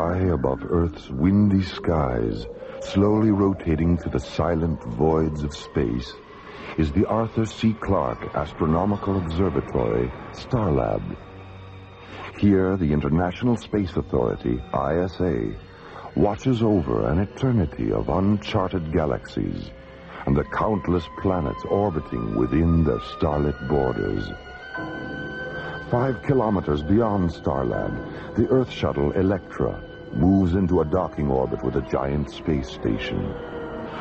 High above Earth's windy skies, slowly rotating through the silent voids of space, is the Arthur C. Clarke Astronomical Observatory, Starlab. Here, the International Space Authority, ISA, watches over an eternity of uncharted galaxies and the countless planets orbiting within their starlit borders. 5 kilometers beyond Starlab, the Earth shuttle Electra moves into a docking orbit with a giant space station.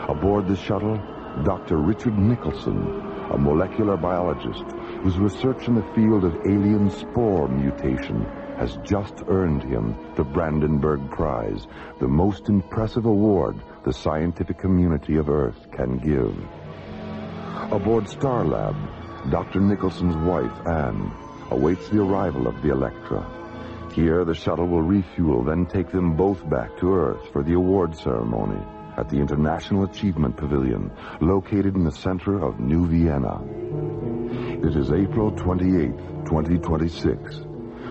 Aboard the shuttle, Dr. Richard Nicholson, a molecular biologist whose research in the field of alien spore mutation has just earned him the Brandenburg Prize, the most impressive award the scientific community of Earth can give. Aboard Starlab, Dr. Nicholson's wife, Anne, awaits the arrival of the Electra. Here, the shuttle will refuel, then take them both back to Earth for the award ceremony at the International Achievement Pavilion, located in the center of New Vienna. It is April 28th, 2026,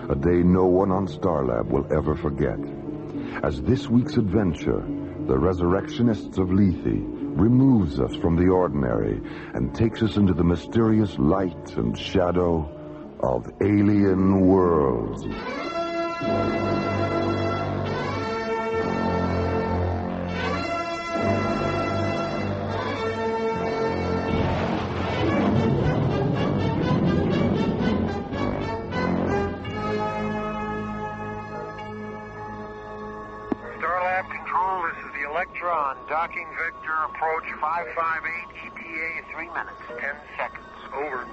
a day no one on Starlab will ever forget, as this week's adventure, the Resurrectionists of Lethe, removes us from the ordinary and takes us into the mysterious light and shadow of alien worlds. Starlab Control, this is the Electra on docking vector approach 558 ETA 3 minutes, 10 seconds. Over.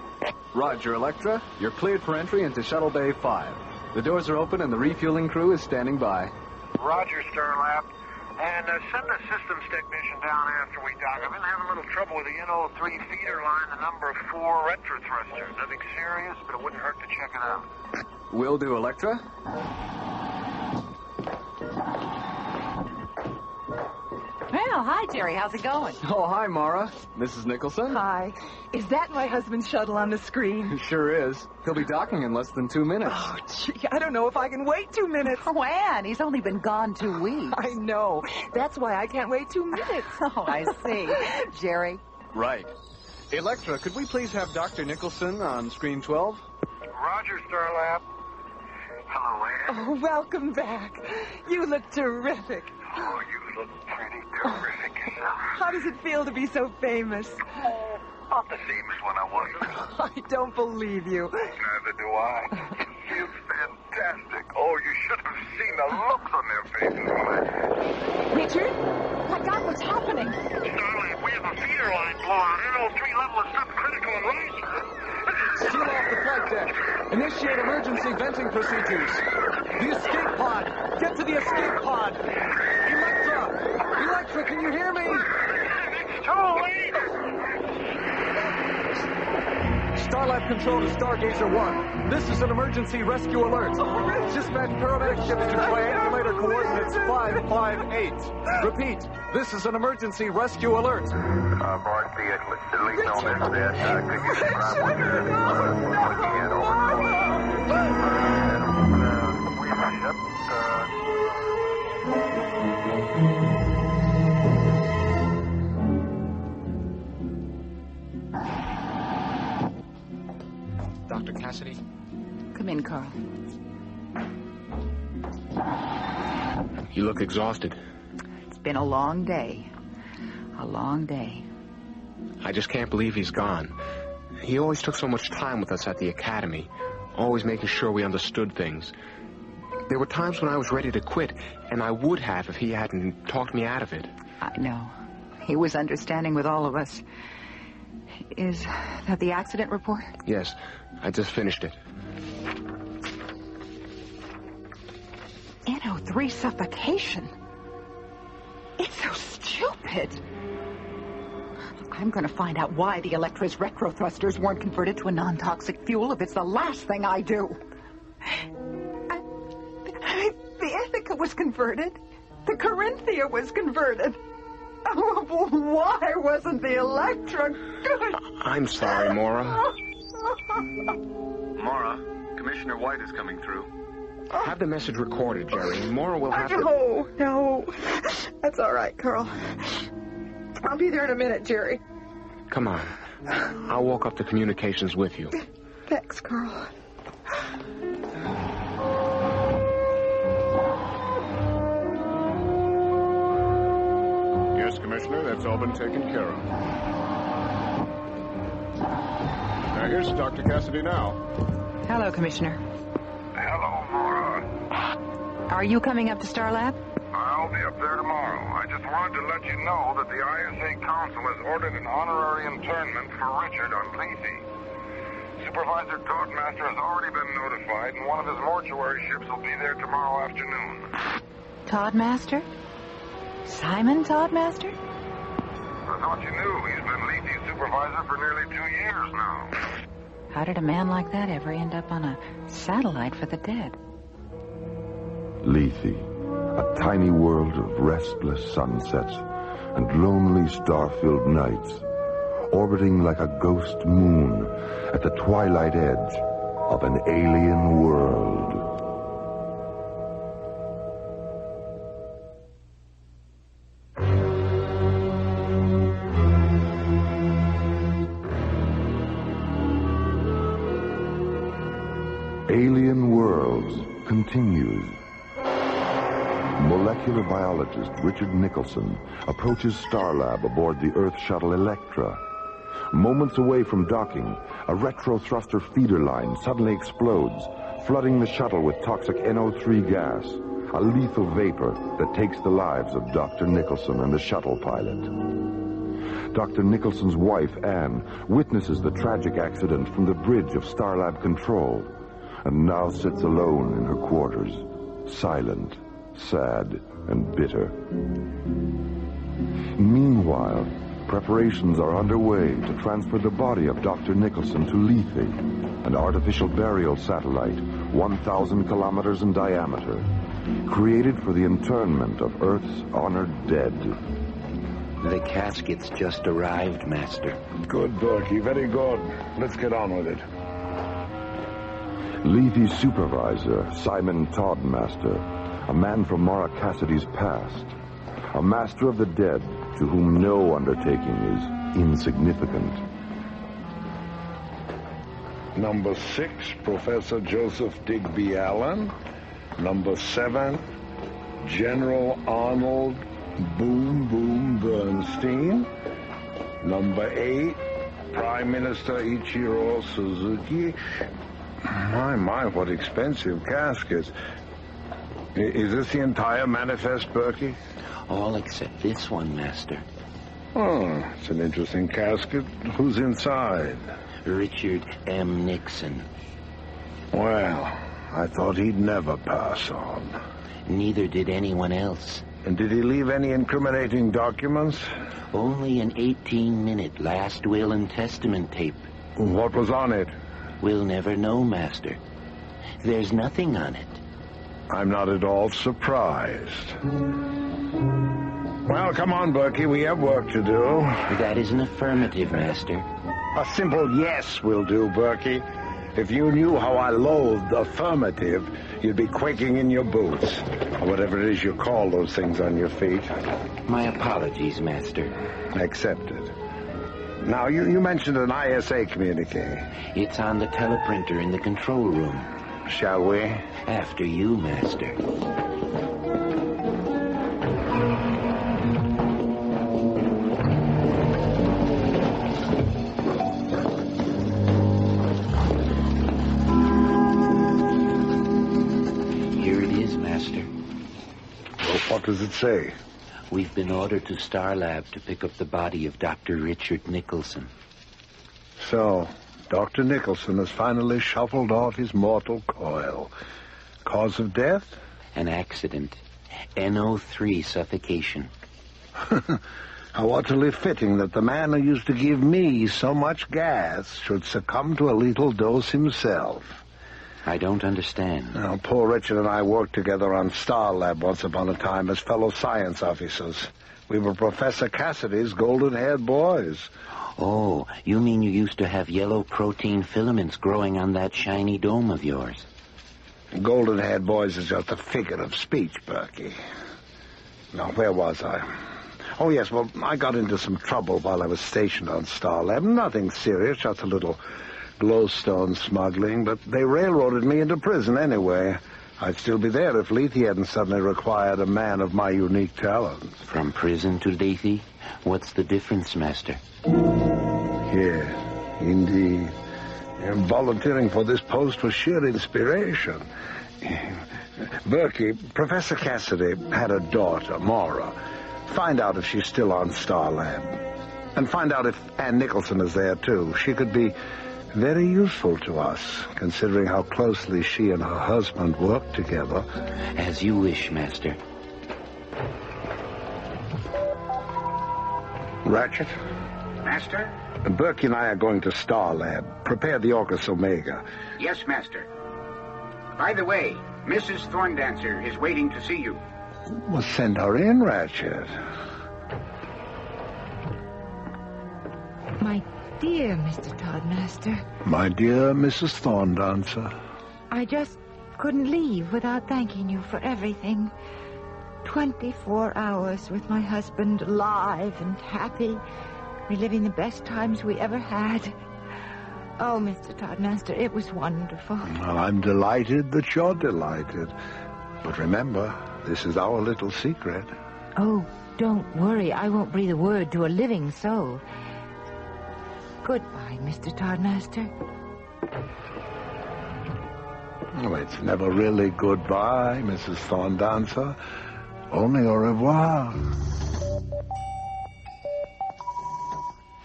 Roger, Electra. You're cleared for entry into Shuttle Bay 5. The doors are open and the refueling crew is standing by. Roger, Starlab. And send a systems technician down after we dock. I've been having a little trouble with the NO3 feeder line, the number 4 retro thruster. Nothing serious, but it wouldn't hurt to check it out. Will do, Electra. Well, hi, Jerry. How's it going? Oh, hi, Mara. Mrs. Nicholson. Hi. Is that my husband's shuttle on the screen? It sure is. He'll be docking in less than 2 minutes. Oh, gee, I don't know if I can wait 2 minutes. Oh, Ann, he's only been gone 2 weeks. I know. That's why I can't wait 2 minutes. Oh, I see. Jerry? Right. Electra, could we please have Dr. Nicholson on screen 12? Roger, Starlab. Hello, Ann. Oh, welcome back. You look terrific. Oh, you look pretty terrific yourself. How does it feel to be so famous? Oh, not the same as when I wasn't. I don't believe you. Neither do I. It feels fantastic. Oh, you should have seen the looks on their faces. Richard? My God, what's happening? Starlab, we have a feeder line blowout. NO3 level is subcritical and rising. Seal off the flight deck. Initiate emergency venting procedures. The escape pod. Get to the escape pod. Electra, can you hear me? It's too late. Starlab Control to Stargazer 1. This is an emergency rescue alert. Dispatch paramedic ships to triangulator coordinates 558. Repeat, this is an emergency rescue alert. Board vehicle is leading on this desk. Could you describe what you're looking at Dr. Cassidy? Come in, Carl. You look exhausted. It's been a long day. A long day. I just can't believe he's gone. He always took so much time with us at the academy, always making sure we understood things. There were times when I was ready to quit, and I would have if he hadn't talked me out of it. I know. He was understanding with all of us. Is that the accident report? Yes, I just finished it. NO3 suffocation. It's so stupid. I'm going to find out why the Electra's retro thrusters weren't converted to a non-toxic fuel if it's the last thing I do. The Ithaca was converted. The Corinthia was converted. Oh, why wasn't the Electra good? I'm sorry, Maura. Maura, Commissioner White is coming through. Have the message recorded, Jerry. Mora will have to... No. That's all right, Carl. I'll be there in a minute, Jerry. Come on. I'll walk up to communications with you. Thanks, Carl. Yes, Commissioner, that's all been taken care of. Now, here's Dr. Cassidy now. Hello, Commissioner. Hello, Mora. Are you coming up to Star Lab? I'll be up there tomorrow. I just wanted to let you know that the ISA Council has ordered an honorary internment for Richard on Lethe. Supervisor Toadmaster has already been notified, and one of his mortuary ships will be there tomorrow afternoon. Toddmaster? Simon Toddmaster? I thought you knew. He's been Lethe's supervisor for nearly 2 years now. How did a man like that ever end up on a satellite for the dead? Lethe, a tiny world of restless sunsets and lonely star-filled nights, orbiting like a ghost moon at the twilight edge of an alien world. Alien Worlds continues. Molecular biologist Richard Nicholson approaches Starlab aboard the Earth shuttle Electra. Moments away from docking, a retro-thruster feeder line suddenly explodes, flooding the shuttle with toxic NO3 gas, a lethal vapor that takes the lives of Dr. Nicholson and the shuttle pilot. Dr. Nicholson's wife, Anne, witnesses the tragic accident from the bridge of Starlab Control, and now sits alone in her quarters, silent, sad, and bitter. Meanwhile, preparations are underway to transfer the body of Dr. Nicholson to Lethe, an artificial burial satellite 1,000 kilometers in diameter, created for the internment of Earth's honored dead. The casket's just arrived, Master. Good, Berkey. Very good. Let's get on with it. Lethe's supervisor, Simon Toddmaster, a man from Mara Cassidy's past, a master of the dead to whom no undertaking is insignificant. Number 6, Professor Joseph Digby Allen. Number 7, General Arnold Boom Boom Bernstein. Number 8, Prime Minister Ichiro Suzuki. My, what expensive caskets. Is this the entire manifest, Berkey? All except this one, Master. Oh, it's an interesting casket. Who's inside? Richard M. Nixon. Well, I thought he'd never pass on. Neither did anyone else. And did he leave any incriminating documents? Only an 18-minute last will and testament tape. What was on it? We'll never know, Master. There's nothing on it. I'm not at all surprised. Well, come on, Berkey. We have work to do. That is an affirmative, Master. A simple yes will do, Berkey. If you knew how I loathed affirmative, you'd be quaking in your boots. Or whatever it is you call those things on your feet. My apologies, Master. Accepted. Now, you mentioned an ISA communique. It's on the teleprinter in the control room. Shall we? After you, Master. Here it is, Master. Well, what does it say? We've been ordered to Starlab to pick up the body of Dr. Richard Nicholson. So, Dr. Nicholson has finally shuffled off his mortal coil. Cause of death? An accident. NO3 suffocation. How utterly fitting that the man who used to give me so much gas should succumb to a lethal dose himself. I don't understand. Now, poor Richard and I worked together on Starlab once upon a time as fellow science officers. We were Professor Cassidy's golden-haired boys. Oh, you mean you used to have yellow protein filaments growing on that shiny dome of yours? Golden-haired boys is just a figure of speech, Berkey. Now, where was I? Oh, yes, well, I got into some trouble while I was stationed on Starlab. Nothing serious, just a little glowstone smuggling, but they railroaded me into prison anyway. I'd still be there if Lethe hadn't suddenly required a man of my unique talents. From prison to Lethe? What's the difference, Master? Yes, indeed. Volunteering for this post was sheer inspiration. Berkey, Professor Cassidy had a daughter, Maura. Find out if she's still on Starlab. And find out if Ann Nicholson is there, too. She could be very useful to us, considering how closely she and her husband work together. As you wish, Master. Ratchet? Master? Berkey and I are going to Starlab. Prepare the Orcus Omega. Yes, Master. By the way, Mrs. Thorndancer is waiting to see you. Well, send her in, Ratchet. My dear Mr. Toddmaster. My dear Mrs. Thorndancer. I just couldn't leave without thanking you for everything. 24 hours with my husband, alive and happy, reliving the best times we ever had. Oh, Mr. Toddmaster, it was wonderful. Well, I'm delighted that you're delighted. But remember, this is our little secret. Oh, don't worry. I won't breathe a word to a living soul. Goodbye, Mr. Toddmaster. Oh, it's never really goodbye, Mrs. Thorndancer. Only au revoir.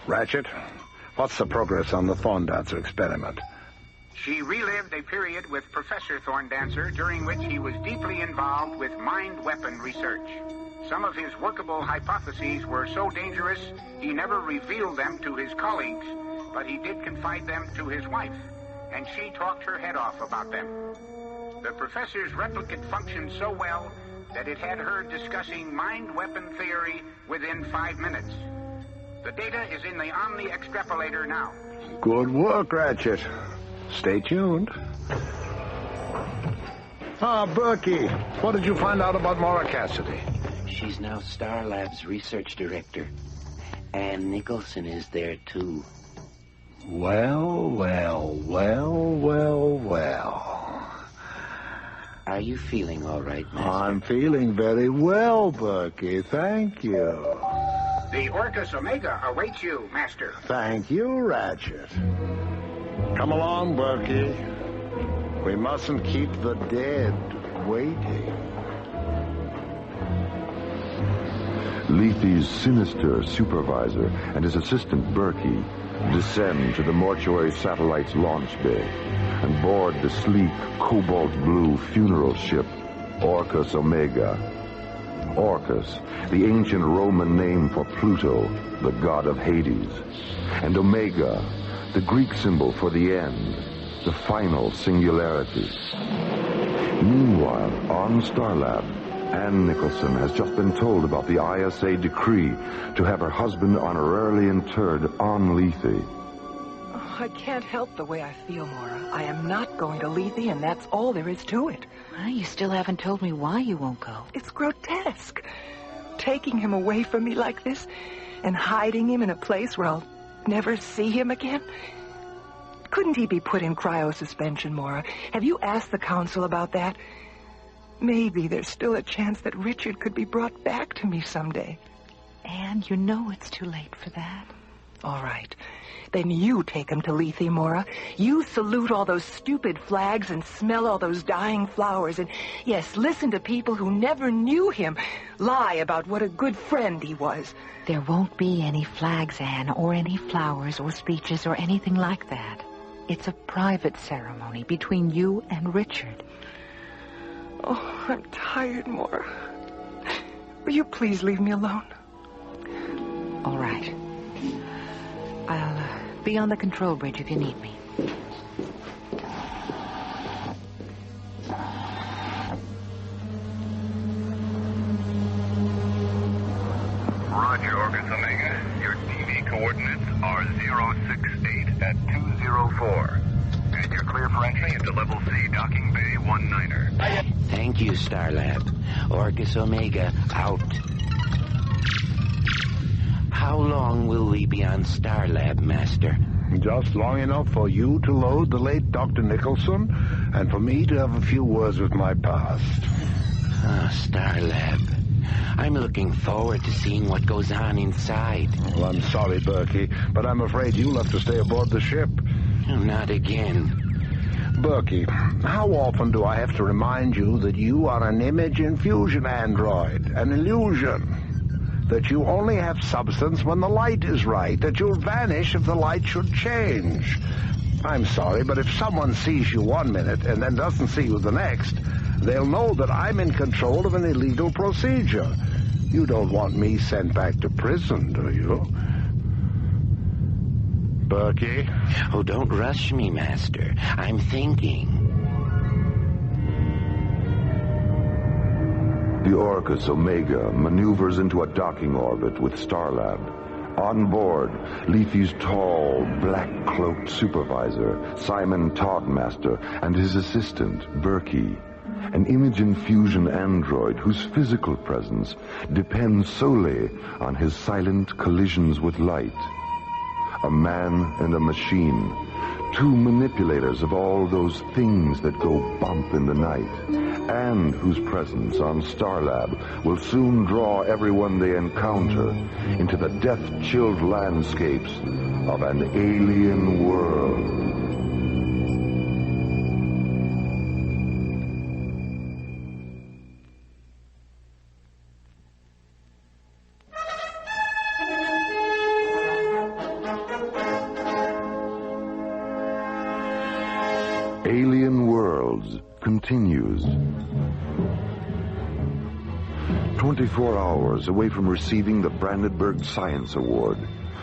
Ratchet, what's the progress on the Thorndancer experiment? She relived a period with Professor Thorndancer during which he was deeply involved with mind weapon research. Some of his workable hypotheses were so dangerous he never revealed them to his colleagues, but he did confide them to his wife, and she talked her head off about them. The professor's replicant functioned so well that it had her discussing mind weapon theory within 5 minutes. The data is in the Omni extrapolator now. Good work, Ratchet. Stay tuned. Berkey, what did you find out about Maura Cassidy? She's now Starlab's research director. Ann Nicholson is there, too. Well. Are you feeling all right, Master? I'm feeling very well, Berkey. Thank you. The Orcus Omega awaits you, Master. Thank you, Ratchet. Come along, Berkey. We mustn't keep the dead waiting. Lethe's sinister supervisor and his assistant Berkey descend to the mortuary satellite's launch bay and board the sleek cobalt blue funeral ship Orcus Omega. Orcus, the ancient Roman name for Pluto, the god of Hades, and Omega, the Greek symbol for the end, the final singularity. Meanwhile, on Starlab, Ann Nicholson has just been told about the ISA decree to have her husband honorarily interred on Lethe. Oh, I can't help the way I feel, Maura. I am not going to Lethe, and that's all there is to it. You still haven't told me why you won't go. It's grotesque. Taking him away from me like this and hiding him in a place where I'll never see him again. Couldn't he be put in cryosuspension, Maura? Have you asked the council about that? Maybe there's still a chance that Richard could be brought back to me someday. Anne, you know it's too late for that. All right. Then you take him to Lethe, Maura. You salute all those stupid flags and smell all those dying flowers. And, yes, listen to people who never knew him lie about what a good friend he was. There won't be any flags, Anne, or any flowers or speeches or anything like that. It's a private ceremony between you and Richard. Oh, I'm tired, Maura. Will you please leave me alone? All right. I'll be on the control bridge if you need me. Roger, Orcus Omega. Your TV coordinates are 068 at 204. And you're clear for entry into Level C, Docking Bay 19er. Thank you, Starlab. Orcus Omega, out. How long will we be on Starlab, Master? Just long enough for you to load the late Dr. Nicholson, and for me to have a few words with my past. Starlab. I'm looking forward to seeing what goes on inside. Well, I'm sorry, Berkey, but I'm afraid you'll have to stay aboard the ship. Not again. Berkey, how often do I have to remind you that you are an image infusion android, an illusion? That you only have substance when the light is right, that you'll vanish if the light should change. I'm sorry, but if someone sees you one minute and then doesn't see you the next, they'll know that I'm in control of an illegal procedure. You don't want me sent back to prison, do you? Berkey? Oh, don't rush me, Master. I'm thinking. The Orcus Omega maneuvers into a docking orbit with Starlab. On board, Lethe's tall, black-cloaked supervisor, Simon Toddmaster, and his assistant, Berkey, an image infusion android whose physical presence depends solely on his silent collisions with light. A man and a machine, two manipulators of all those things that go bump in the night, and whose presence on Starlab will soon draw everyone they encounter into the death-chilled landscapes of an alien world. Alien Worlds continues. 24 hours away from receiving the Brandenburg Science Award,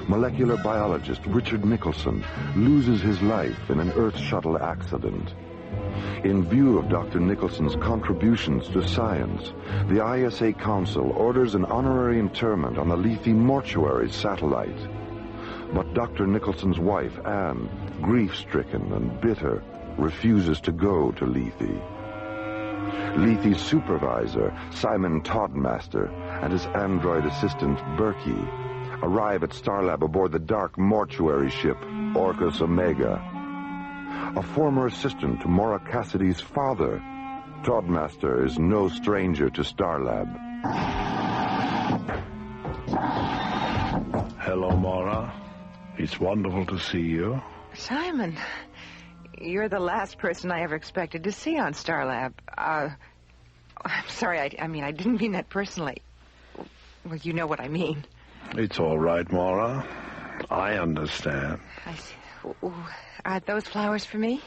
molecular biologist Richard Nicholson loses his life in an Earth shuttle accident. In view of Dr. Nicholson's contributions to science, the ISA Council orders an honorary interment on the Lethe mortuary satellite. But Dr. Nicholson's wife, Anne, grief-stricken and bitter, refuses to go to Lethe. Lethe's supervisor, Simon Toddmaster, and his android assistant, Berkey, arrive at Starlab aboard the dark mortuary ship, Orcus Omega. A former assistant to Maura Cassidy's father, Toddmaster is no stranger to Starlab. Hello, Maura. It's wonderful to see you. Simon, you're the last person I ever expected to see on Starlab. I'm sorry, I mean, I didn't mean that personally. Well, you know what I mean. It's all right, Maura. I understand. I see. Are those flowers for me?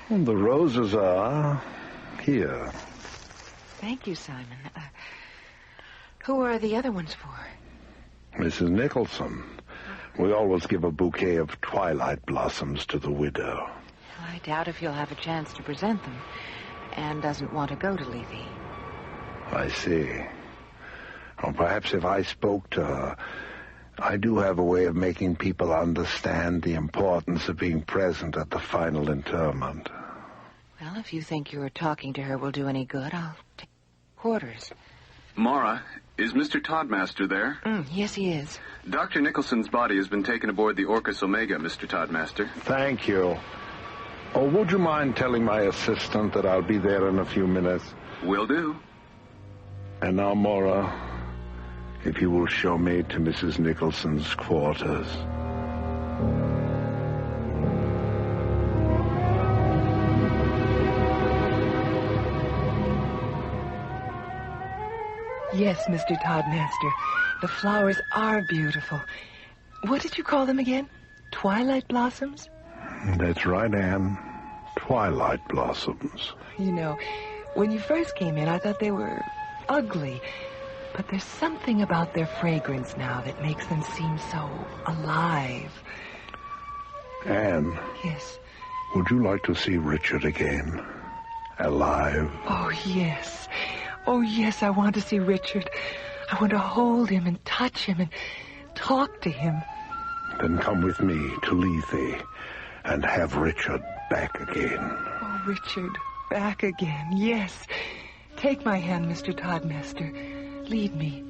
The roses are here. Thank you, Simon. Who are the other ones for? Mrs. Nicholson. We always give a bouquet of twilight blossoms to the widow. I doubt if you'll have a chance to present them. Anne doesn't want to go to Lethe. I see. Or perhaps if I spoke to her, I do have a way of making people understand the importance of being present at the final interment. Well, if you think your talking to her will do any good, I'll take quarters. Maura, is Mr. Toddmaster there? Yes, he is. Dr. Nicholson's body has been taken aboard the Orcus Omega, Mr. Toddmaster. Thank you. Oh, would you mind telling my assistant that I'll be there in a few minutes? Will do. And now, Maura, if you will show me to Mrs. Nicholson's quarters. Yes, Mr. Toddmaster. The flowers are beautiful. What did you call them again? Twilight blossoms? That's right, Anne. Twilight blossoms. You know, when you first came in, I thought they were ugly. But there's something about their fragrance now that makes them seem so alive. Anne. Yes? Would you like to see Richard again? Alive? Oh, yes. Oh, yes, I want to see Richard. I want to hold him and touch him and talk to him. Then come with me to Lethe and have Richard back again. Oh, Richard, back again, yes. Take my hand, Mr. Toddmaster. Lead me.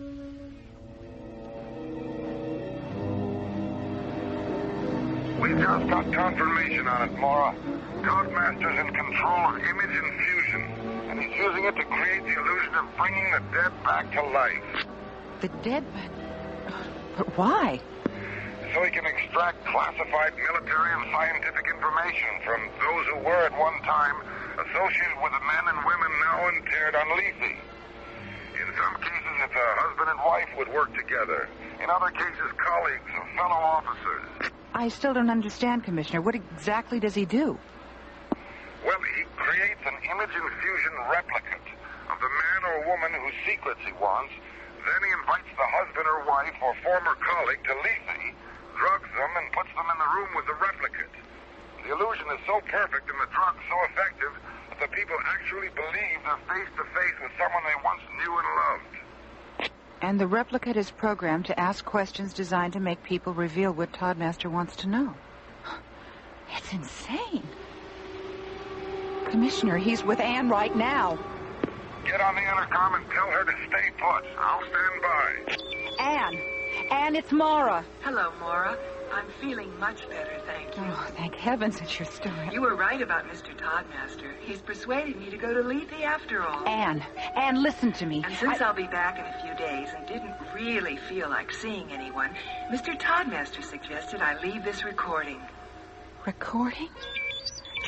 We just got confirmation on it, Mora. Toddmaster's in control of image infusion, and he's using it to create the illusion of bringing the dead back to life. The dead? But why? So he can extract classified military and scientific information from those who were at one time associated with the men and women now interred on Lethe. In some cases, it's a husband and wife would work together. In other cases, colleagues or fellow officers. I still don't understand, Commissioner. What exactly does he do? Well, he creates an image infusion replicate of the man or woman whose secrets he wants. Then he invites the husband or wife or former colleague to Lethe, drugs them, and puts them in the room with the replicate. The illusion is so perfect and the drug so effective that the people actually believe they're face-to-face with someone they once knew and loved. And the replicate is programmed to ask questions designed to make people reveal what Toddmaster wants to know. It's insane. Commissioner, he's with Anne right now. Get on the intercom and tell her to stay put. I'll stand by. Anne, it's Mara. Hello, Mora. I'm feeling much better, thank you. Oh, thank heavens that you're still in. You were right about Mr. Toddmaster. He's persuaded me to go to Lethe after all. Anne, listen to me. And since I'll be back in a few days and didn't really feel like seeing anyone, Mr. Toddmaster suggested I leave this recording. Recording?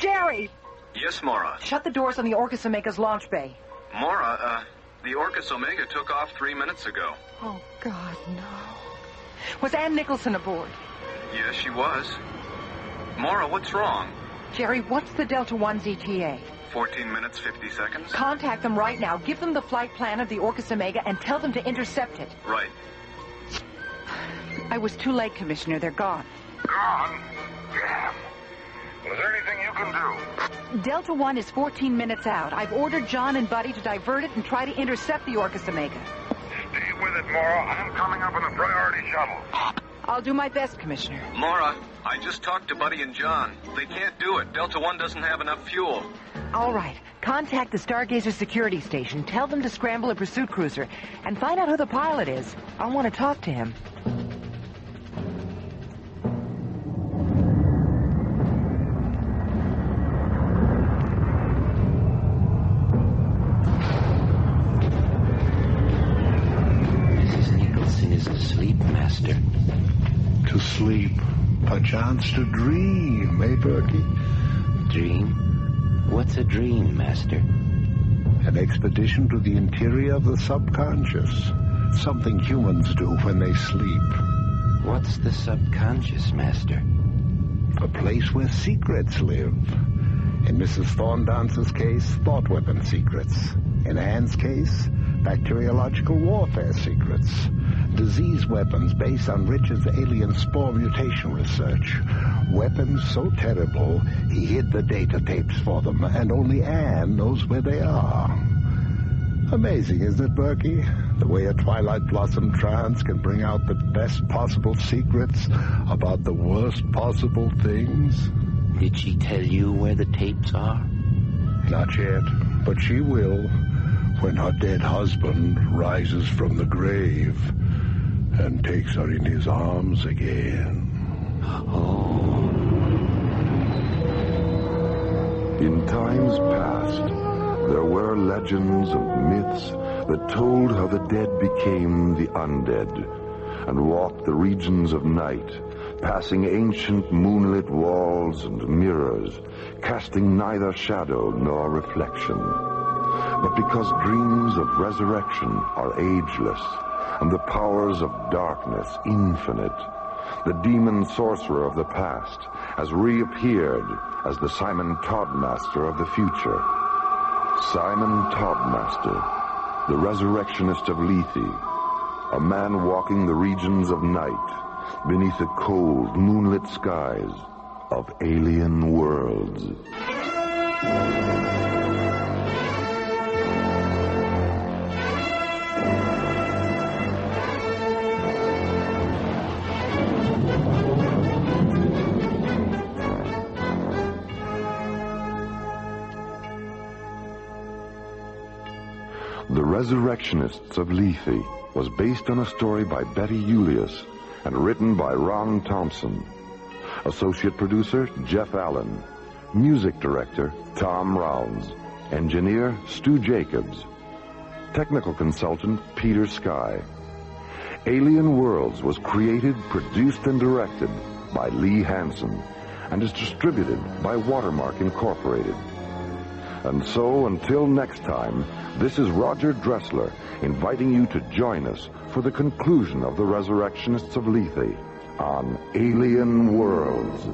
Jerry! Yes, Mora. Shut the doors on the Orcus Omega's launch bay. Mora, the Orcus Omega took off 3 minutes ago. Oh, God, no. Was Ann Nicholson aboard? Yes, she was. Mora, what's wrong? Jerry, what's the Delta 1's ETA? 14 minutes, 50 seconds. Contact them right now. Give them the flight plan of the Orcus Omega and tell them to intercept it. Right. I was too late, Commissioner. They're gone. Gone? Damn. Well, is there anything you can do? Delta 1 is 14 minutes out. I've ordered John and Buddy to divert it and try to intercept the Orcus Omega. Stay with it, Mora. I'm coming up on a priority shuttle. I'll do my best, Commissioner. Mora, I just talked to Buddy and John. They can't do it. Delta 1 doesn't have enough fuel. All right. Contact the Stargazer security station. Tell them to scramble a pursuit cruiser. And find out who the pilot is. I want to talk to him. To sleep, perchance to dream, eh, Berkey? Dream? What's a dream, Master? An expedition to the interior of the subconscious. Something humans do when they sleep. What's the subconscious, Master? A place where secrets live. In Mrs. Thorndance's case, thought weapon secrets. In Anne's case, bacteriological warfare secrets. Disease weapons based on Richard's alien spore mutation research. Weapons so terrible, he hid the data tapes for them, and only Anne knows where they are. Amazing, isn't it, Berkey? The way a Twilight Blossom trance can bring out the best possible secrets about the worst possible things. Did she tell you where the tapes are? Not yet, but she will when her dead husband rises from the grave and takes her in his arms again. Oh. In times past, there were legends and myths that told how the dead became the undead and walked the regions of night, passing ancient moonlit walls and mirrors, casting neither shadow nor reflection. But because dreams of resurrection are ageless, and the powers of darkness infinite, the demon sorcerer of the past has reappeared as the Simon Toddmaster of the future. Simon Toddmaster, the Resurrectionist of Lethe, a man walking the regions of night beneath the cold, moonlit skies of alien worlds. The Resurrectionists of Lethe was based on a story by Betty Julius and written by Ron Thompson. Associate producer, Jeff Allen. Music director, Tom Rounds. Engineer, Stu Jacobs. Technical consultant, Peter Sky. Alien Worlds was created, produced, and directed by Lee Hansen and is distributed by Watermark Incorporated. And so, until next time, this is Roger Dressler inviting you to join us for the conclusion of the Resurrectionists of Lethe on Alien Worlds.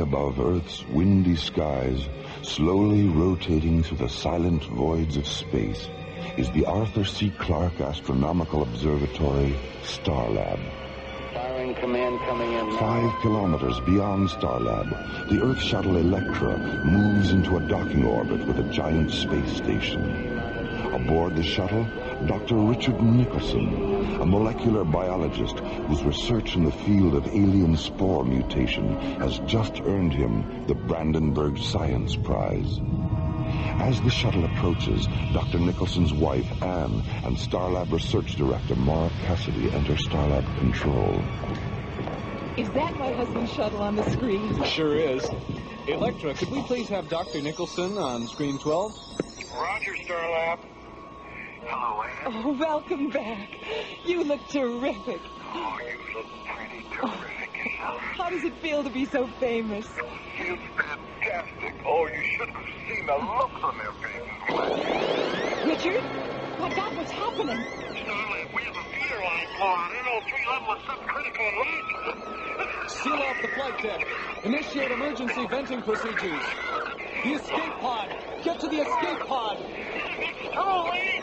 Above Earth's windy skies, slowly rotating through the silent voids of space, is the Arthur C. Clarke Astronomical Observatory, Starlab. Firing command coming in. 5 kilometers beyond Starlab, the Earth shuttle Electra moves into a docking orbit with a giant space station. Aboard the shuttle, Dr. Richard Nicholson, a molecular biologist whose research in the field of alien spore mutation has just earned him the Brandenburg Science Prize. As the shuttle approaches, Dr. Nicholson's wife, Anne, and Starlab Research Director Maura Cassidy enter Starlab Control. Is that my husband's shuttle on the screen? Sure is. Electra, could we please have Dr. Nicholson on screen 12? Roger, Starlab. Hello, Anne. Oh, welcome back. You look terrific. Oh, you look pretty terrific yourself. How does it feel to be so famous? Feels fantastic. Oh, you should have seen the looks on their faces. Richard? My God, what's happening? Starlab, we have a feeder line caught. NO3 level is subcritical enlargement. Seal off the flight deck. Initiate emergency venting procedures. The escape pod. Get to the escape pod. Come lady.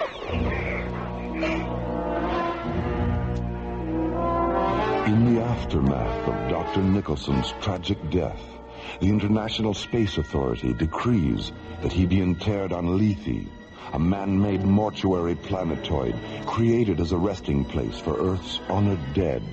In the aftermath of Dr. Nicholson's tragic death, the International Space Authority decrees that he be interred on Lethe, a man-made mortuary planetoid created as a resting place for Earth's honored dead.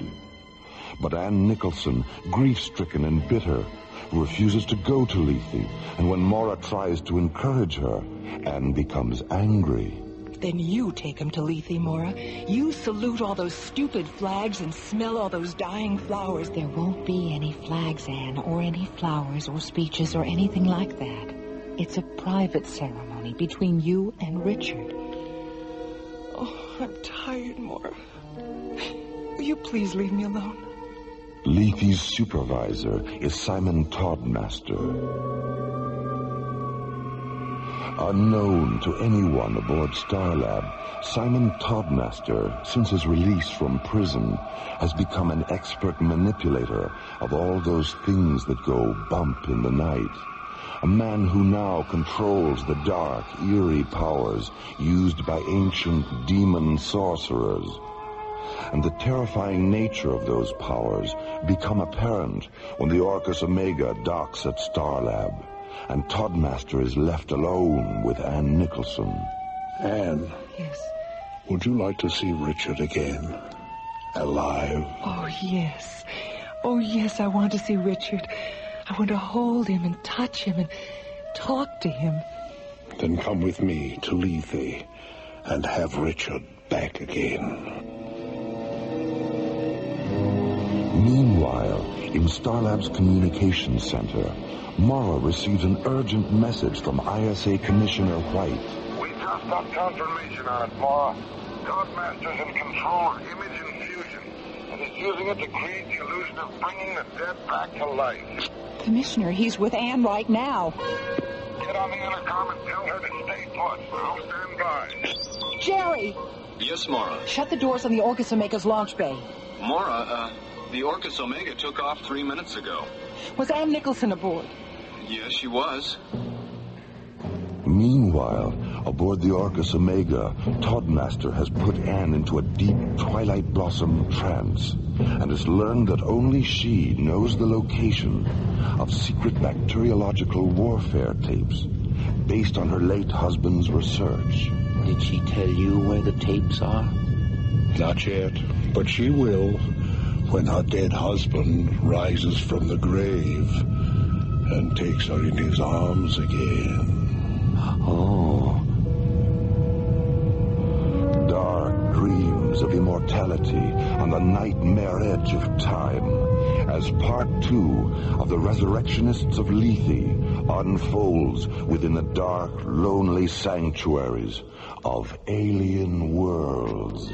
But Anne Nicholson, grief-stricken and bitter, refuses to go to Lethe, and when Maura tries to encourage her, Anne becomes angry. Then you take him to Lethe, Maura. You salute all those stupid flags and smell all those dying flowers. There won't be any flags, Anne, or any flowers or speeches or anything like that. It's a private ceremony between you and Richard. Oh, I'm tired, Maura. Will you please leave me alone? Lethe's supervisor is Simon Toddmaster. Unknown to anyone aboard Starlab, Simon Toddmaster, since his release from prison, has become an expert manipulator of all those things that go bump in the night. A man who now controls the dark, eerie powers used by ancient demon sorcerers. And the terrifying nature of those powers become apparent when the Orcus Omega docks at Starlab, and Toddmaster is left alone with Anne Nicholson. Anne. Yes? Would you like to see Richard again? Alive? Oh, yes. Oh, yes, I want to see Richard. I want to hold him and touch him and talk to him. Then come with me to Lethe and have Richard back again. Meanwhile, in Starlab's communications center, Maura receives an urgent message from ISA Commissioner White. We just got confirmation on it, Maura. Toddmaster's in control of image infusion, and he's using it to create the illusion of bringing the dead back to life. Commissioner, he's with Anne right now. Get on the intercom and tell her to stay put. I'll stand by. Jerry! Yes, Maura. Shut the doors on the Orcus Omega's launch bay. Maura, the Orcus Omega took off 3 minutes ago. Was Anne Nicholson aboard? Yes, she was. Meanwhile, aboard the Orcus Omega, Toddmaster has put Anne into a deep twilight blossom trance and has learned that only she knows the location of secret bacteriological warfare tapes based on her late husband's research. Did she tell you where the tapes are? Not yet, but she will when her dead husband rises from the grave and takes her in his arms again. Oh. Dark dreams of immortality on the nightmare edge of time as part 2 of the Resurrectionists of Lethe unfolds within the dark, lonely sanctuaries of alien worlds.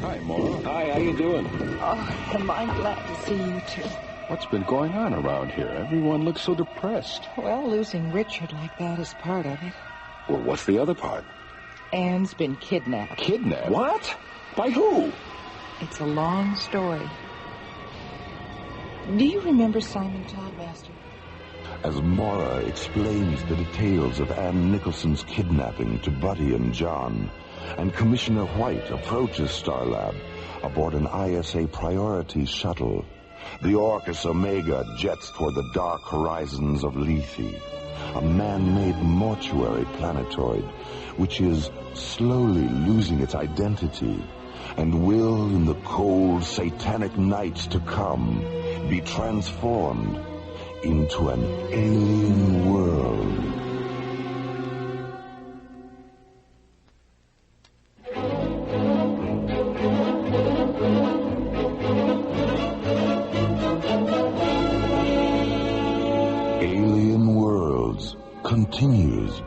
Hi, Mora. Hi, how you doing? Oh, am I glad to see you two. What's been going on around here? Everyone looks so depressed. Well, losing Richard like that is part of it. Well, what's the other part? Anne's been kidnapped. Kidnapped? What? By who? It's a long story. Do you remember Simon Toddmaster? As Mora explains the details of Ann Nicholson's kidnapping to Buddy and John, and Commissioner White approaches Starlab aboard an ISA priority shuttle, the Orcus Omega jets toward the dark horizons of Lethe, a man-made mortuary planetoid which is slowly losing its identity and will, in the cold, satanic nights to come, be transformed into an alien world. Alien Worlds continues.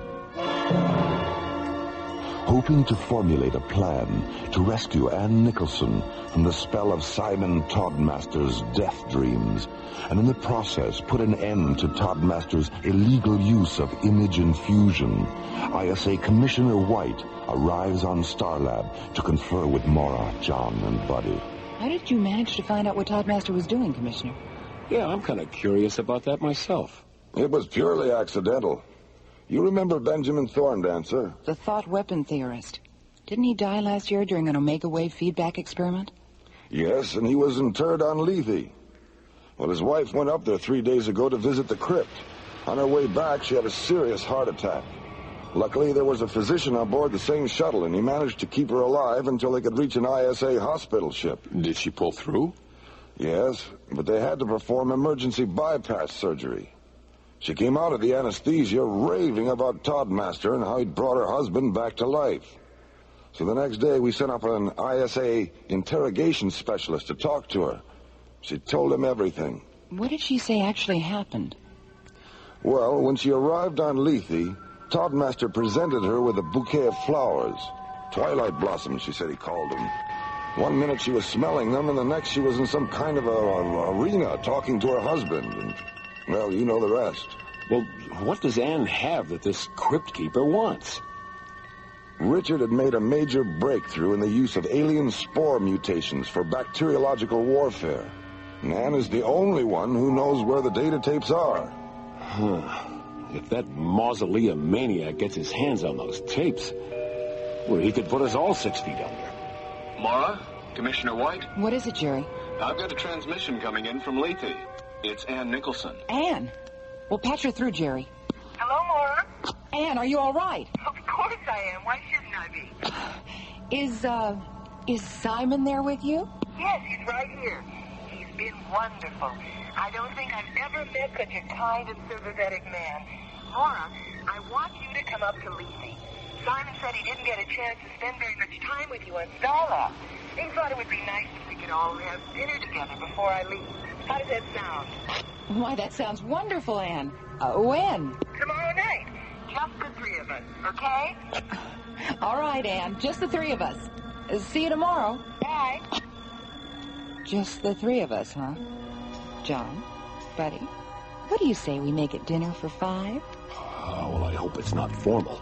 Hoping to formulate a plan to rescue Ann Nicholson from the spell of Simon Toddmaster's death dreams, and in the process put an end to Toddmaster's illegal use of image infusion, ISA Commissioner White arrives on Starlab to confer with Mora, John, and Buddy. How did you manage to find out what Toddmaster was doing, Commissioner? Yeah, I'm kind of curious about that myself. It was purely accidental. You remember Benjamin Thorndancer? The thought weapon theorist. Didn't he die last year during an Omega Wave feedback experiment? Yes, and he was interred on Lethe. Well, his wife went up there 3 days ago to visit the crypt. On her way back, she had a serious heart attack. Luckily, there was a physician on board the same shuttle, and he managed to keep her alive until they could reach an ISA hospital ship. Did she pull through? Yes, but they had to perform emergency bypass surgery. She came out of the anesthesia raving about Toddmaster and how he'd brought her husband back to life. So the next day, we sent up an ISA interrogation specialist to talk to her. She told him everything. What did she say actually happened? Well, when she arrived on Lethe, Toddmaster presented her with a bouquet of flowers. Twilight blossoms, she said he called them. 1 minute she was smelling them, and the next she was in some kind of a arena talking to her husband. And, well, you know the rest. Well, what does Anne have that this crypt keeper wants? Richard had made a major breakthrough in the use of alien spore mutations for bacteriological warfare. And Anne is the only one who knows where the data tapes are. If that mausoleum maniac gets his hands on those tapes, well, he could put us all 6 feet under. Mara? Commissioner White? What is it, Jerry? I've got a transmission coming in from Lethe. It's Ann Nicholson. Anne? Well, patch her through, Jerry. Hello, Mora? Anne, are you all right? Of course I am. Why shouldn't I be? Is Simon there with you? Yes, he's right here. He's been wonderful. I don't think I've ever met such a kind and sympathetic man. Mora, I want you to come up to Lethe. Simon said he didn't get a chance to spend very much time with you on Starlab. He thought it would be nice if we could all have dinner together before I leave. How does that sound? Why, that sounds wonderful, Anne. When? Tomorrow night. Just the 3 of us, okay? All right, Anne. Just the 3 of us. See you tomorrow. Bye. Just the 3 of us, huh? John, Buddy, What do you say we make it dinner for 5? Oh, well, I hope it's not formal.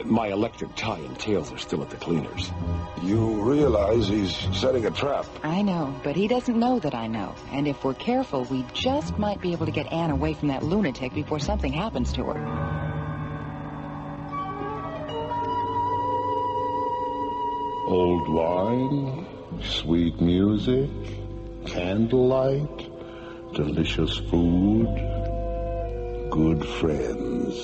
My electric tie and tails are still at the cleaners. You realize he's setting a trap. I know, but he doesn't know that I know. And if we're careful, we just might be able to get Anne away from that lunatic before something happens to her. Old wine, sweet music, candlelight, delicious food, good friends.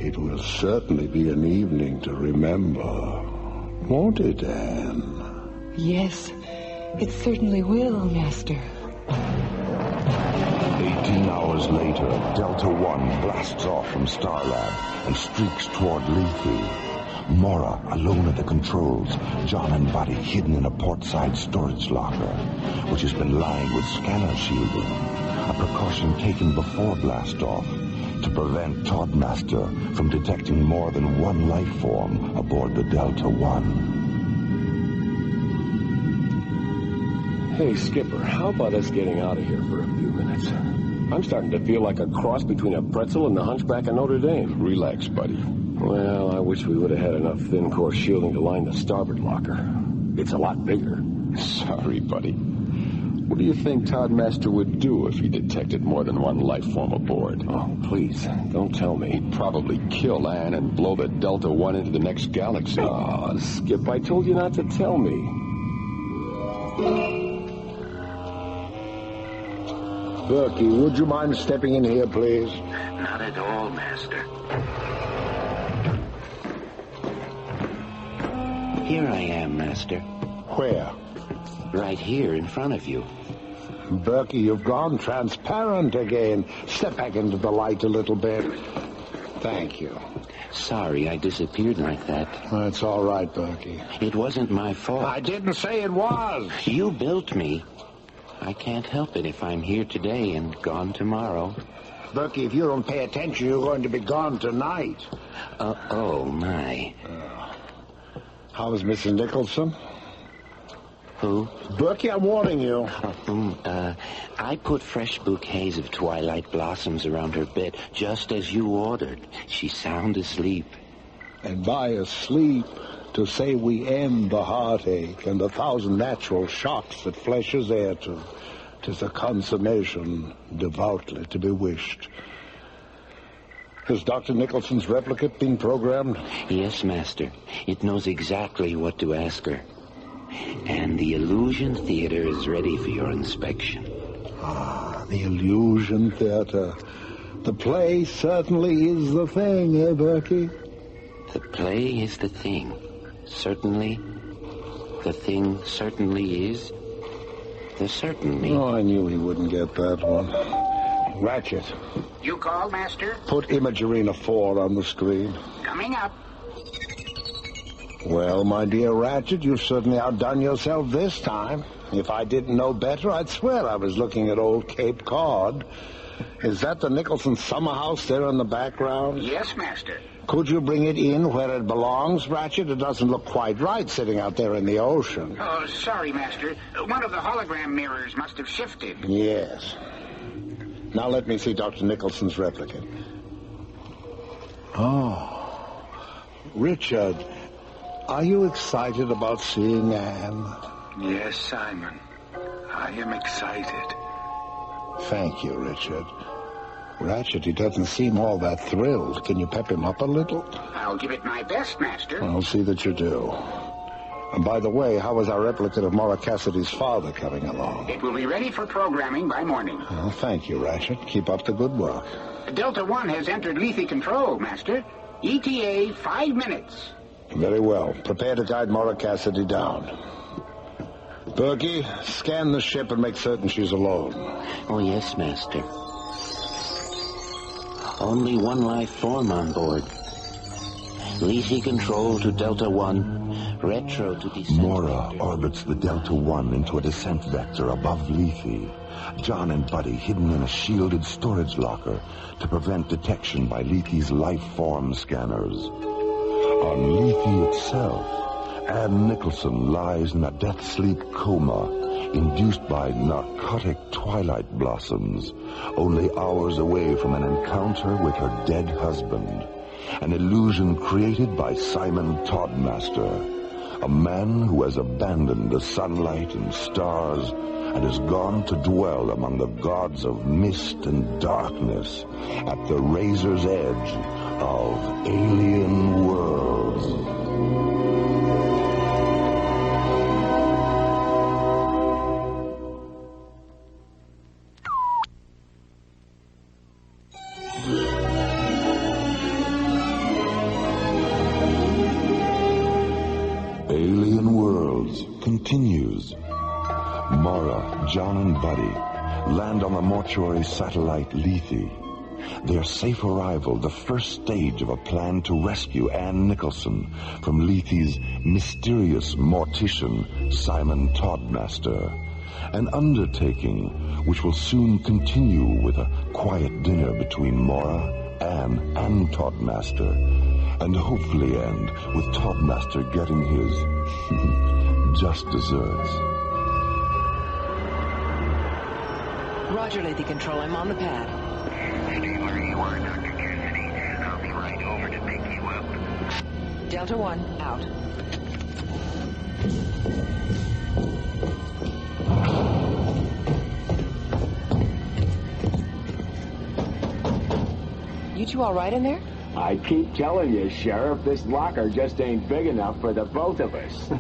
It will certainly be an evening to remember, won't it, Anne? Yes, it certainly will, Master. 18 hours later, Delta One blasts off from Starlab and streaks toward Lethe. Mora, alone at the controls, John and Buddy hidden in a portside storage locker, which has been lined with scanner shielding, a precaution taken before blast-off to prevent Toddmaster from detecting more than one life form aboard the Delta One. Hey, Skipper, how about us getting out of here for a few minutes? I'm starting to feel like a cross between a pretzel and the Hunchback of Notre Dame. Relax, buddy. Well, I wish we would have had enough thin-core shielding to line the starboard locker. It's a lot bigger. Sorry, buddy. What do you think Toddmaster would do if he detected more than one life form aboard? Oh, please, don't tell me. He'd probably kill Anne and blow the Delta One into the next galaxy. Oh, Skip, I told you not to tell me. Berkey, would you mind stepping in here, please? Not at all, Master. Here I am, Master. Where? Right here in front of you. Berkey, you've gone transparent again. Step back into the light a little bit. Thank you. Sorry I disappeared like that. It's all right, Berkey. It wasn't my fault. I didn't say it was. You built me. I can't help it if I'm here today and gone tomorrow. Berkey, if you don't pay attention, you're going to be gone tonight. Oh, my. How's Mrs. Nicholson? Who? Berkey, I'm warning you. I put fresh bouquets of twilight blossoms around her bed, just as you ordered. She's sound asleep. And by asleep, to say we end the heartache and 1,000 natural shocks that flesh is heir to, 'tis a consummation devoutly to be wished. Has Dr. Nicholson's replicate been programmed? Yes, Master. It knows exactly what to ask her. And the Illusion Theater is ready for your inspection. Ah, the Illusion Theater. The play certainly is the thing, eh, Berkey? The play is the thing. Certainly. The thing certainly is. The certainly. Oh, I knew he wouldn't get that one. Ratchet. You called, Master? Put Imagerina 4 on the screen. Coming up. Well, my dear Ratchet, you've certainly outdone yourself this time. If I didn't know better, I'd swear I was looking at old Cape Cod. Is that the Nicholson summer house there in the background? Yes, Master. Could you bring it in where it belongs, Ratchet? It doesn't look quite right sitting out there in the ocean. Oh, sorry, Master. One of the hologram mirrors must have shifted. Yes. Now let me see Dr. Nicholson's replicate. Oh. Richard, are you excited about seeing Anne? Yes, Simon. I am excited. Thank you, Richard. Ratchet, he doesn't seem all that thrilled. Can you pep him up a little? I'll give it my best, Master. I'll see that you do. And by the way, how is our replicate of Maura Cassidy's father coming along? It will be ready for programming by morning. Well, thank you, Ratchet. Keep up the good work. Delta One has entered Lethe control, Master. ETA 5 minutes. Very well. Prepare to guide Maura Cassidy down. Berkey, scan the ship and make certain she's alone. Oh, yes, Master. Only one life form on board. Lethe control to Delta One. Retro to descent. Mora orbits the Delta One into a descent vector above Lethe. John and Buddy hidden in a shielded storage locker to prevent detection by Lethe's life form scanners. On Lethe itself, Anne Nicholson lies in a death-sleep coma, induced by narcotic twilight blossoms, only hours away from an encounter with her dead husband. An illusion created by Simon Toddmaster, a man who has abandoned the sunlight and stars and has gone to dwell among the gods of mist and darkness at the razor's edge of alien worlds. Alien Worlds continues. Mara, John, and Buddy land on the mortuary satellite Lethe. Their safe arrival, the first stage of a plan to rescue Ann Nicholson from Lethe's mysterious mortician, Simon Toddmaster. An undertaking which will soon continue with a quiet dinner between Mora, Ann, and Toddmaster. And hopefully end with Toddmaster getting his just desserts. Roger, Lethe Control. I'm on the pad. Stay where you are, Dr. Cassidy. I'll be right over to pick you up. Delta 1, out. You two all right in there? I keep telling you, Sheriff, this locker just ain't big enough for the both of us.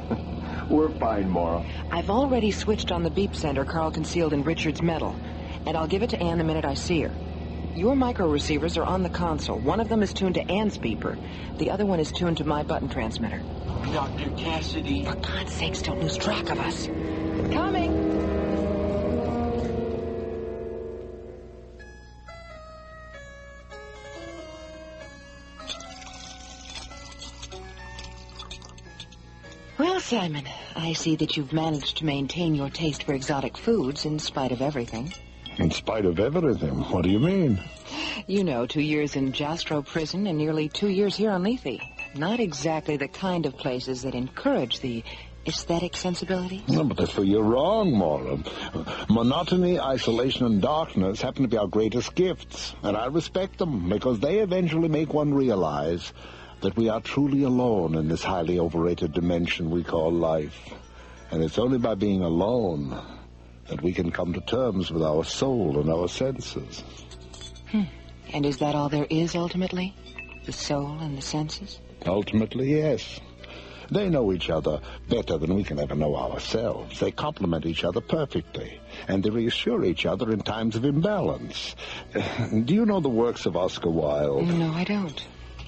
We're fine, Mora. I've already switched on the beep sender Carl concealed in Richard's metal, and I'll give it to Ann the minute I see her. Your micro receivers are on the console. One of them is tuned to Ann's beeper. The other one is tuned to my button transmitter. Dr. Cassidy. For God's sakes, don't lose track of us. Coming! Well, Simon, I see that you've managed to maintain your taste for exotic foods in spite of everything. In spite of everything? What do you mean? You know, 2 years in Jastrow prison and nearly 2 years here on Lethe. Not exactly the kind of places that encourage the aesthetic sensibilities. No, but that's where you're wrong, Mora. Monotony, isolation, and darkness happen to be our greatest gifts, and I respect them because they eventually make one realize that we are truly alone in this highly overrated dimension we call life. And it's only by being alone that we can come to terms with our soul and our senses. And is that all there is, ultimately? The soul and the senses? Ultimately, yes. They know each other better than we can ever know ourselves. They complement each other perfectly, and they reassure each other in times of imbalance. Do you know the works of Oscar Wilde? No, I don't.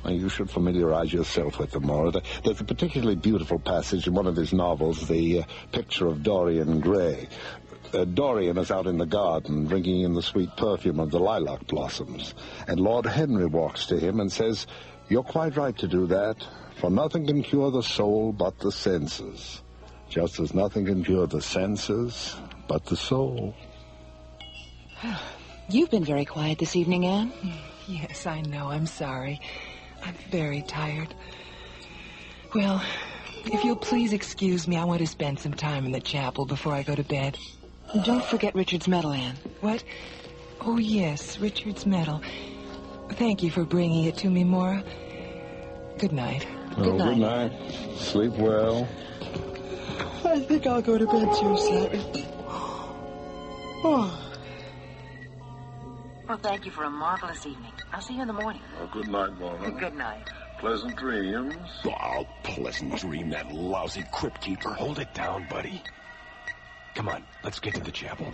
You should familiarize yourself with them more. There's a particularly beautiful passage in one of his novels, The Picture of Dorian Gray. Dorian is out in the garden drinking in the sweet perfume of the lilac blossoms, and Lord Henry walks to him and says, "You're quite right to do that, for nothing can cure the soul but the senses, just as nothing can cure the senses but the soul." You've been very quiet this evening, Anne. Yes, I know. I'm sorry. I'm very tired. Well, if you'll please excuse me, I want to spend some time in the chapel before I go to bed. Don't forget Richard's medal, Anne. What? Oh, yes, Richard's medal. Thank you for bringing it to me, Mora. Good night. Good night. Sleep well. I think I'll go to bed too, Sally. Oh. Well, thank you for a marvelous evening. I'll see you in the morning. Oh, good night, Mora. Good night. Pleasant dreams. Oh, pleasant dream, that lousy crypt keeper. Hold it down, buddy. Come on, let's get to the chapel.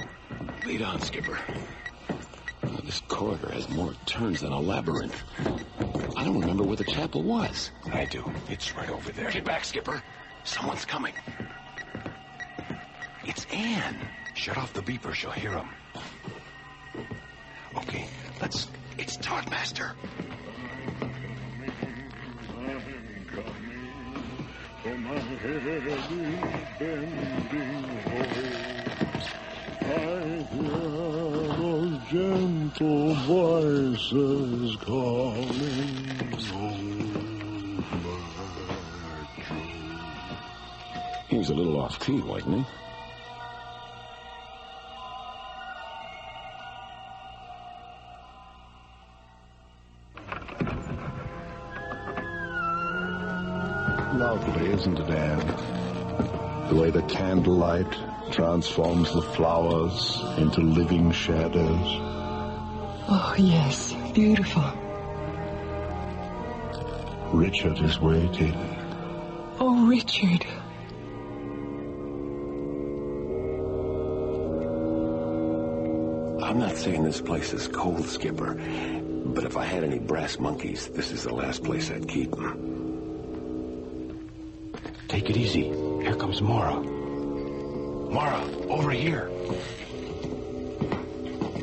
Lead on, Skipper. This corridor has more turns than a labyrinth. I don't remember where the chapel was. I do. It's right over there. Get back, Skipper. Someone's coming. It's Anne. Shut off the beeper. She'll hear him. Okay, let's... It's Toddmaster. I hear those gentle voices calling home. He was a little off key, wasn't he? lovely, isn't it, Anne? The way the candlelight transforms the flowers into living shadows. Oh, yes. Beautiful. Richard is waiting. Oh, Richard. I'm not saying this place is cold, Skipper, but if I had any brass monkeys, this is the last place I'd keep them. Take it easy. Here comes Mara. Mara, over here.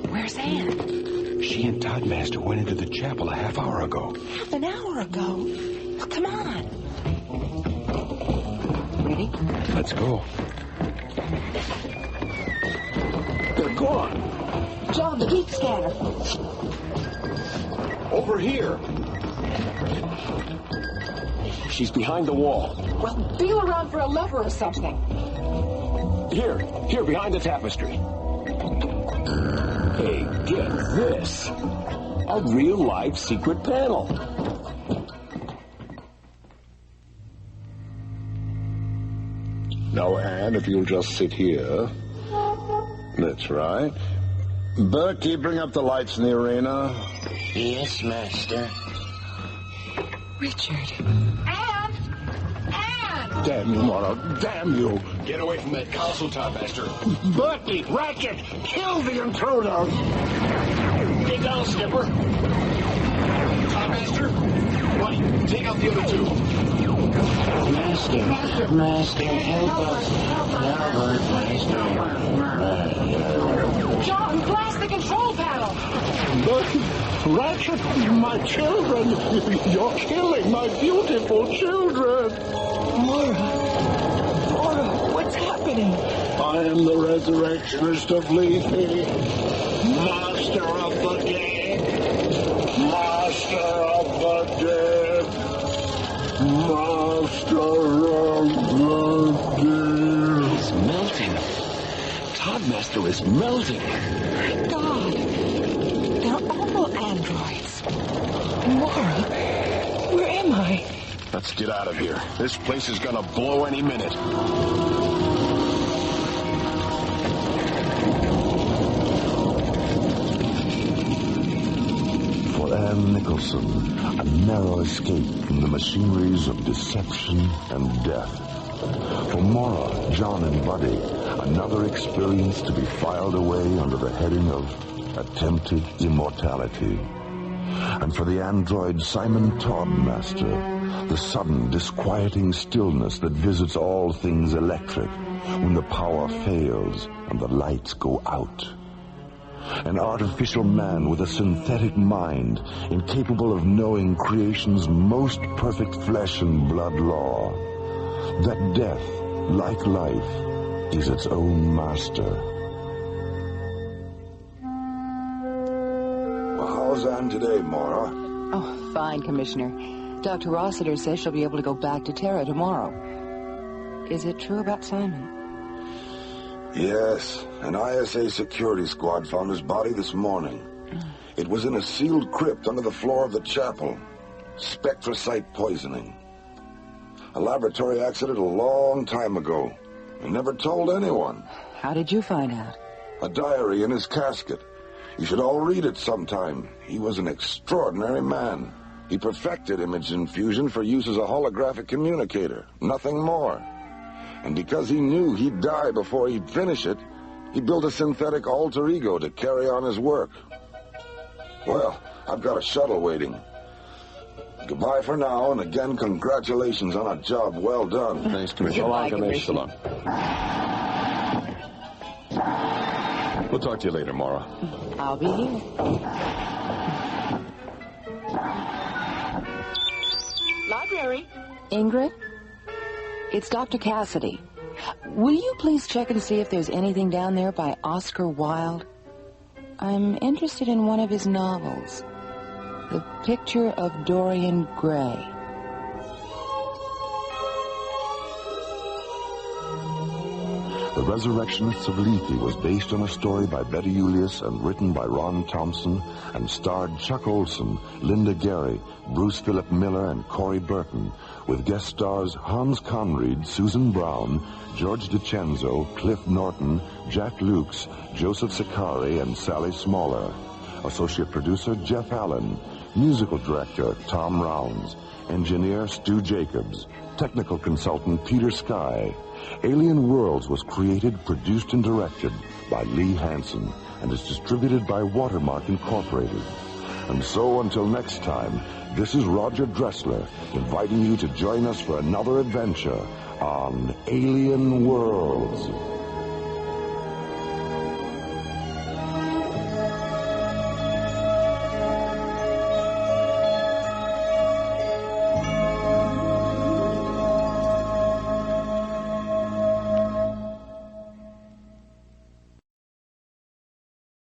Where's Anne? She and Toddmaster went into the chapel a half hour ago. Half an hour ago? Well, come on. Ready? Let's go. They're gone. John, the deep scanner. Over here. She's behind the wall. Well, feel around for a lever or something. Here, behind the tapestry. Hey, get this. A real-life secret panel. Now, Anne, if you'll just sit here. That's right. Berkey, bring up the lights in the arena. Yes, Master. Richard. Anne! Damn you, Mara. Damn you. Get away from that console, Toddmaster. Berkey, Ratchet, kill the intruder. Get down, Skipper. Toddmaster, Buddy, take out the other two. Master, help us. Albert, Master. John, blast the control panel! Berkey, Ratchet, my children. You're killing my beautiful children. Mara, what's happening? I am the Resurrectionist of Lethe, Master of the Dead, Master of the Dead, Master of the Dead. He's melting. Toddmaster is melting. God, they're all androids. Mara, where am I? Let's get out of here. This place is gonna blow any minute. For Anne Nicholson, a narrow escape from the machineries of deception and death. For Mara, John, and Buddy, another experience to be filed away under the heading of attempted immortality. And for the android Simon Toddmaster, the sudden, disquieting stillness that visits all things electric when the power fails and the lights go out. An artificial man with a synthetic mind, incapable of knowing creation's most perfect flesh and blood law. That death, like life, is its own master. Well, how's Anne today, Mara? Oh, fine, Commissioner. Dr. Rossiter says she'll be able to go back to Terra tomorrow. Is it true about Simon? Yes, an ISA security squad found his body this morning. It was in a sealed crypt under the floor of the chapel. Spectrocyte poisoning. A laboratory accident a long time ago. He never told anyone. How did you find out? A diary in his casket. You should all read it sometime. He was an extraordinary man. He perfected image infusion for use as a holographic communicator. Nothing more. And because he knew he'd die before he'd finish it, he built a synthetic alter ego to carry on his work. Well, I've got a shuttle waiting. Goodbye for now, and again, congratulations on a job well done. Thanks, Commissioner. Goodbye, Commissioner. We'll talk to you later, Mara. I'll be here. Library. Ingrid? It's Dr. Cassidy. Will you please check and see if there's anything down there by Oscar Wilde? I'm interested in one of his novels. The Picture of Dorian Gray. The Resurrectionists of Lethe was based on a story by Betty Julius and written by Ron Thompson and starred Chuck Olson, Linda Gary, Bruce Philip Miller, and Corey Burton, with guest stars Hans Conried, Susan Brown, George DiCenzo, Cliff Norton, Jack Lukes, Joseph Sicari, and Sally Smaller. Associate producer Jeff Allen. Musical director Tom Rounds. Engineer Stu Jacobs. Technical consultant Peter Sky. Alien Worlds was created, produced, and directed by Lee Hansen and is distributed by Watermark Incorporated. And so until next time, this is Roger Dressler inviting you to join us for another adventure on Alien Worlds.